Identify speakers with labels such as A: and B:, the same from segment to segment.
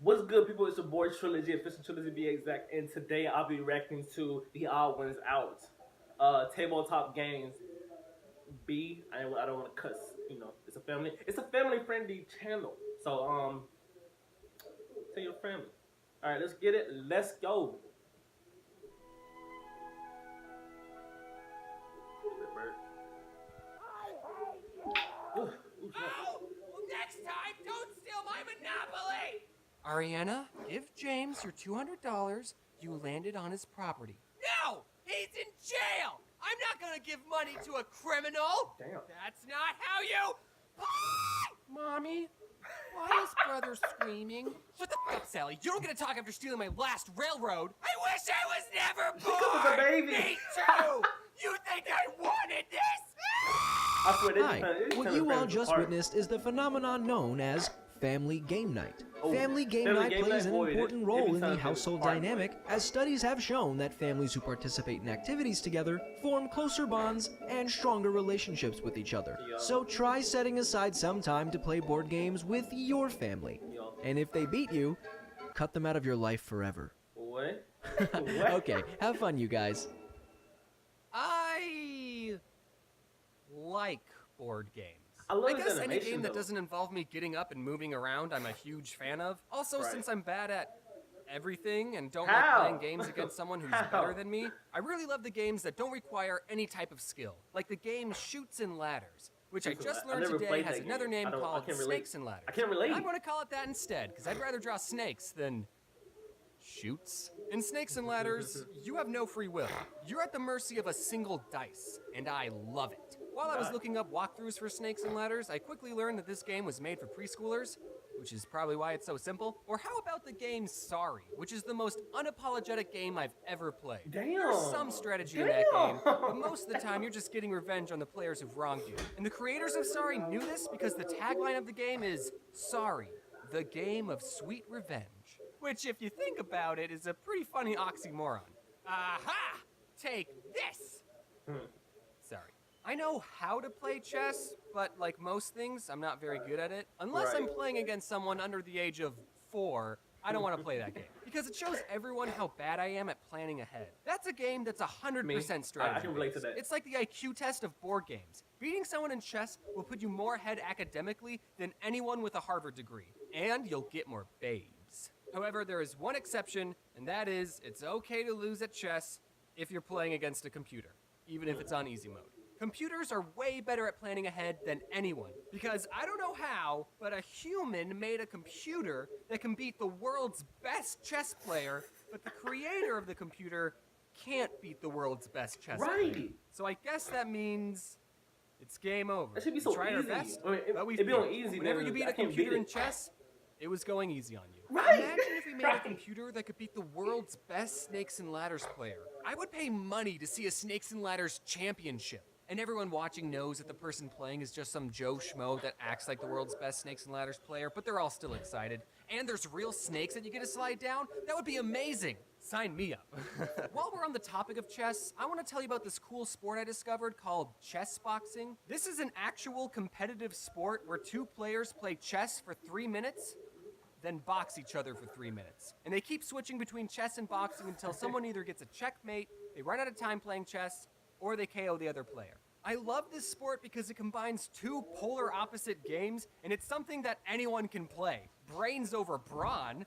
A: What's good, people? It's your boy Trilogy, official trilogy to be exact, and today I'll be reacting to the Odd Ones Out, tabletop games. I don't want to cuss. It's a family friendly channel. So tell your family. All right, let's get it. Let's go. Ooh, ooh,
B: Oh! Well, next time, don't steal my Monopoly!
C: Ariana, give James your $200. You landed on his property.
B: No! He's in jail! I'm not gonna give money to a criminal!
A: Damn.
B: That's not how you...
C: Mommy, why is brother screaming?
B: Shut the f up, Sally. You don't get to talk after stealing my last railroad. I wish I was never
A: Because of
B: born!
A: the baby.
B: Me too! You think I wanted this?
A: I swear this
D: Hi, what you all just witnessed is the phenomenon known as Family Game Night.
A: Oh,
D: Family Game
A: Family
D: Night
A: Game
D: plays
A: Night,
D: an
A: boy,
D: important
A: it
D: role
A: be
D: in the
A: time for
D: household
A: the party.
D: dynamic, as studies have shown that families who participate in activities together form closer bonds and stronger relationships with each other.
A: Yeah.
D: So try setting aside some time to play board games with your family.
A: Yeah.
D: And if they beat you, cut them out of your life forever.
A: What? What?
D: Okay, have fun, you guys.
C: I like board games.
A: I love
C: guess
A: his
C: any
A: animation,
C: game that
A: though.
C: doesn't involve me getting up and moving around, I'm a huge fan of. Also,
A: Right.
C: since I'm bad at everything and don't
A: How?
C: like playing games against someone who's
A: How?
C: better than me, I really love the games that don't require any type of skill, like the game Shoots and Ladders, which I
A: Shoots and
C: just
A: Ladders. I
C: learned
A: never
C: today
A: played
C: has
A: that
C: another
A: game.
C: name
A: I
C: called
A: can't relate.
C: Snakes and Ladders.
A: I can't relate.
C: I'm going to call it that instead, because I'd rather draw snakes than shoots. In Snakes and Ladders, you have no free will. You're at the mercy of a single dice, and I love it. While I was looking up walkthroughs for Snakes and Ladders, I quickly learned that this game was made for preschoolers, which is probably why it's so simple. Or how about the game Sorry, which is the most unapologetic game I've ever played.
A: Damn.
C: There's some strategy in that game, but most of the time you're just getting revenge on the players who've wronged you. And the creators of Sorry knew this because the tagline of the game is Sorry, the game of sweet revenge. Which, if you think about it, is a pretty funny oxymoron. Aha! Take this! Sorry. I know how to play chess, but like most things, I'm not very good at it. Unless I'm
A: Right.
C: playing against someone under the age of 4, I don't want to play that game. Because it shows everyone how bad I am at planning ahead. That's a game that's 100% strategy.
A: I can relate to that.
C: It's like the IQ test of board games. Beating someone in chess will put you more ahead academically than anyone with a Harvard degree. And you'll get more babes. However, there is one exception, and that is it's okay to lose at chess if you're playing against a computer, even if it's on easy mode. Computers are way better at planning ahead than anyone, because I don't know how, but a human made a computer that can beat the world's best chess player, but the creator of the computer can't beat the world's best chess player.
A: Right.
C: So I guess that means it's game over.
A: That should be so
C: We tried our
A: easy.
C: best,
A: I mean,
C: but we
A: it'd be on
C: failed.
A: easy,
C: Whenever
A: then
C: you beat
A: I
C: a
A: can't
C: computer
A: beat
C: in
A: it.
C: chess, it was going easy on you.
A: Right.
C: Imagine if we made a
A: Right.
C: computer that could beat the world's best Snakes and Ladders player. I would pay money to see a Snakes and Ladders championship. And everyone watching knows that the person playing is just some Joe Schmo that acts like the world's best Snakes and Ladders player, but they're all still excited. And there's real snakes that you get to slide down? That would be amazing. Sign me up. While we're on the topic of chess, I want to tell you about this cool sport I discovered called chess boxing. This is an actual competitive sport where 2 players play chess for 3 minutes, then box each other for 3 minutes. And they keep switching between chess and boxing until someone either gets a checkmate, they run out of time playing chess, or they KO the other player. I love this sport because it combines 2 polar opposite games, and it's something that anyone can play. Brains over brawn?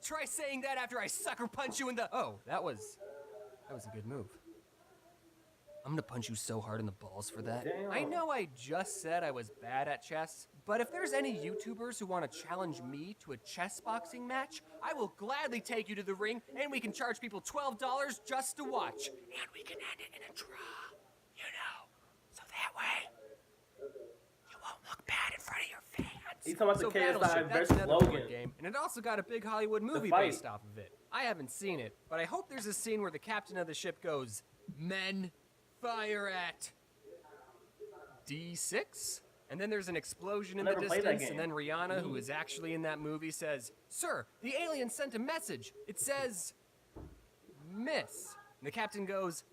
C: Try saying that after I sucker punch you in the... Oh, that was a good move. I'm gonna punch you so hard in the balls for that.
A: Damn.
C: I know I just said I was bad at chess, but if there's any YouTubers who want to challenge me to a chess boxing match, I will gladly take you to the ring, and we can charge people $12 just to watch. And we can end it in a draw, you know, so that way you won't look bad in front of your fans.
A: He's talking about the KSI
C: Battleship, that's
A: versus
C: another
A: Logan.
C: board game, and it also got a big Hollywood movie
A: fight.
C: based off of it. I haven't seen it, but I hope there's a scene where the captain of the ship goes, "Men, fire at D6?" And then there's an explosion in the
A: Never played that
C: distance, and
A: game.
C: then Rihanna, who is actually in that movie, says, "Sir, the alien sent a message. It says, miss." And the captain goes,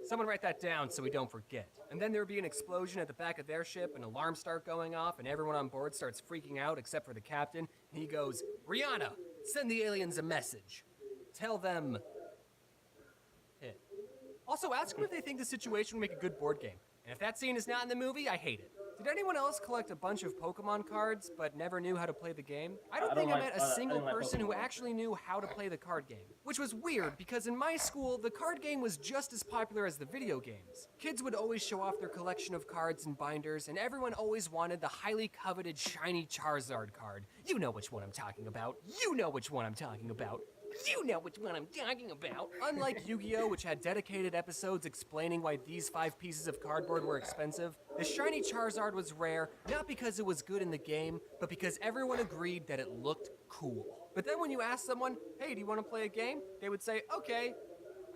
C: Someone write that down so we don't forget. And then there would be an explosion at the back of their ship, and alarms start going off, and everyone on board starts freaking out except for the captain. He goes, Rihanna, send the aliens a message. Tell them... hit. Also, ask them if they think the situation would make a good board game. And if that scene is not in the movie, I hate it. Did anyone else collect a bunch of Pokemon cards but never knew how to play the game? I don't think I met a single person who actually knew how to play the card game. Which was weird, because in my school, the card game was just as popular as the video games. Kids would always show off their collection of cards and binders, and everyone always wanted the highly coveted shiny Charizard card. You know which one I'm talking about. You know which one I'm talking about. You know which one I'm talking about. Unlike Yu-Gi-Oh!, which had dedicated episodes explaining why these 5 pieces of cardboard were expensive, the shiny Charizard was rare, not because it was good in the game, but because everyone agreed that it looked cool. But then when you ask someone, hey, do you want to play a game? They would say, okay,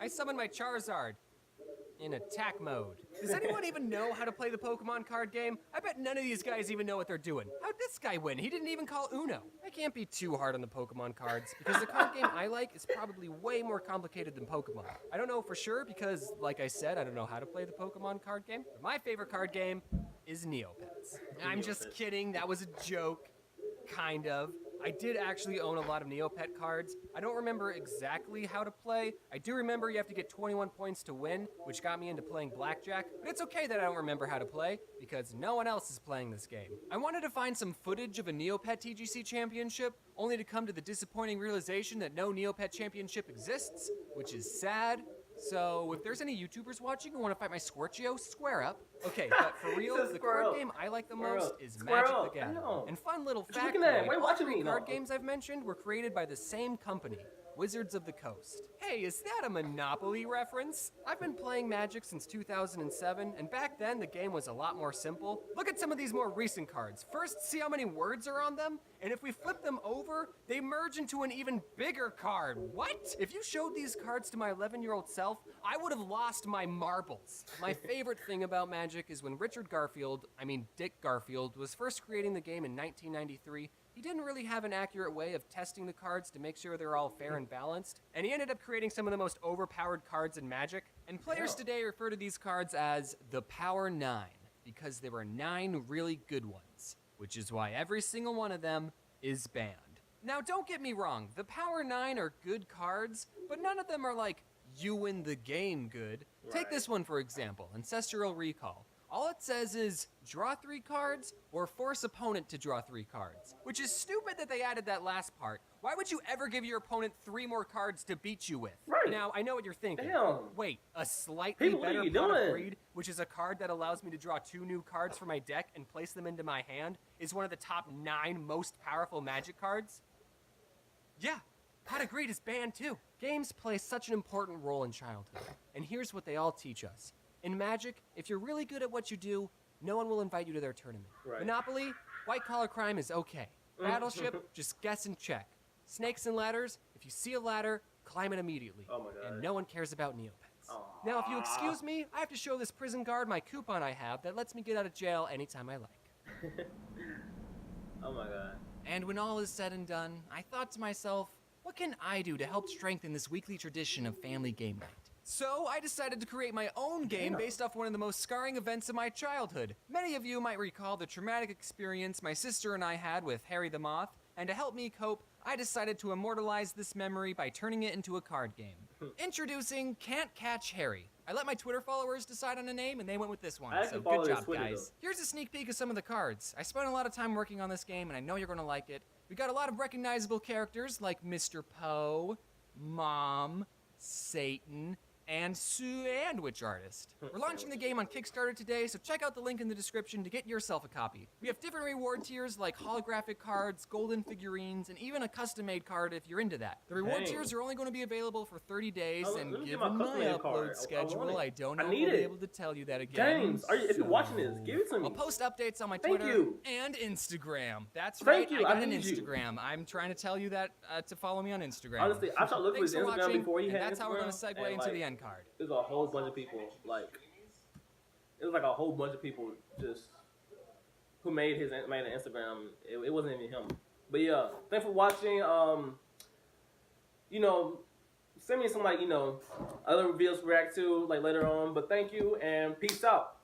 C: I summon my Charizard. In attack mode. Does anyone even know how to play the Pokemon card game? I bet none of these guys even know what they're doing. How'd this guy win? He didn't even call Uno. I can't be too hard on the Pokemon cards, because the card game I like is probably way more complicated than Pokemon. I don't know for sure because, like I said, I don't know how to play the Pokemon card game. But my favorite card game is Neopets. I'm just kidding, that was a joke. Kind of. I did actually own a lot of Neopet cards. I don't remember exactly how to play. I do remember you have to get 21 points to win, which got me into playing blackjack, but it's okay that I don't remember how to play, because no one else is playing this game. I wanted to find some footage of a Neopet TGC championship, only to come to the disappointing realization that no Neopet championship exists, which is sad. So, if there's any YouTubers watching who want to fight my Scorchio, square up. Okay, but for real, the card game I like the most is Magic the Gathering. And fun little fact, all 3 card games I've mentioned were created by the same company, Wizards of the Coast. Hey, is that a Monopoly reference? I've been playing Magic since 2007, and back then the game was a lot more simple. Look at some of these more recent cards. First, see how many words are on them? And if we flip them over, they merge into an even bigger card. What? If you showed these cards to my 11-year-old self, I would have lost my marbles. My favorite thing about Magic is when Dick Garfield, was first creating the game in 1993, he didn't really have an accurate way of testing the cards to make sure they're all fair and balanced, and he ended up creating some of the most overpowered cards in Magic. And players today refer to these cards as the Power 9, because there were 9 really good ones, which is why every single one of them is banned. Now, don't get me wrong, the Power 9 are good cards, but none of them are like, you win the game good. Right. Take this one for example, Ancestral Recall. All it says is, draw 3 cards, or force opponent to draw 3 cards. Which is stupid that they added that last part. Why would you ever give your opponent 3 more cards to beat you with? Right. Now, I know what you're thinking. Damn. Wait, a slightly better Pot of Greed, which is a card that allows me to draw 2 new cards from my deck and place them into my hand, is one of the top 9 most powerful Magic cards? Yeah, Pot of Greed is banned too. Games play such an important role in childhood, and here's what they all teach us. In Magic, if you're really good at what you do, no one will invite you to their tournament. Right. Monopoly, white-collar crime is okay. Battleship, just guess and check. Snakes and ladders, if you see a ladder, climb it immediately. Oh my God. And no one cares about Neopets. Aww. Now, if you excuse me, I have to show this prison guard my coupon I have that lets me get out of jail anytime I like.
A: Oh my God.
C: And when all is said and done, I thought to myself, what can I do to help strengthen this weekly tradition of family game night? So I decided to create my own game based off one of the most scarring events of my childhood. Many of you might recall the traumatic experience my sister and I had with Harry the Moth, and to help me cope, I decided to immortalize this memory by turning it into a card game. Introducing Can't Catch Harry. I let my Twitter followers decide on a name, and they went with this one, so good job, guys. Here's a sneak peek of some of the cards. I spent a lot of time working on this game, and I know you're gonna like it. We got a lot of recognizable characters like Mr. Poe, Mom, Satan, and Sandwich Artist. We're launching the game on Kickstarter today, so check out the link in the description to get yourself a copy. We have different reward tiers like holographic cards, golden figurines, and even a custom-made card if you're into that. The reward tiers are only going to be available for 30 days, and given my upload schedule, I don't know if I'll be able to tell you that again.
A: James, if you're watching this, give it to me.
C: I'll post updates on my Twitter and Instagram. That's right, I got an Instagram. I'm trying to tell you that to follow me on Instagram.
A: Honestly, I started looking at his Instagram before he had
C: That's how we're going to segue into the end card.
A: There's a whole bunch of people, it was like a whole bunch of people just who made an Instagram. It wasn't even him. But yeah, thanks for watching. Send me some other videos to react to later on. But thank you and peace out.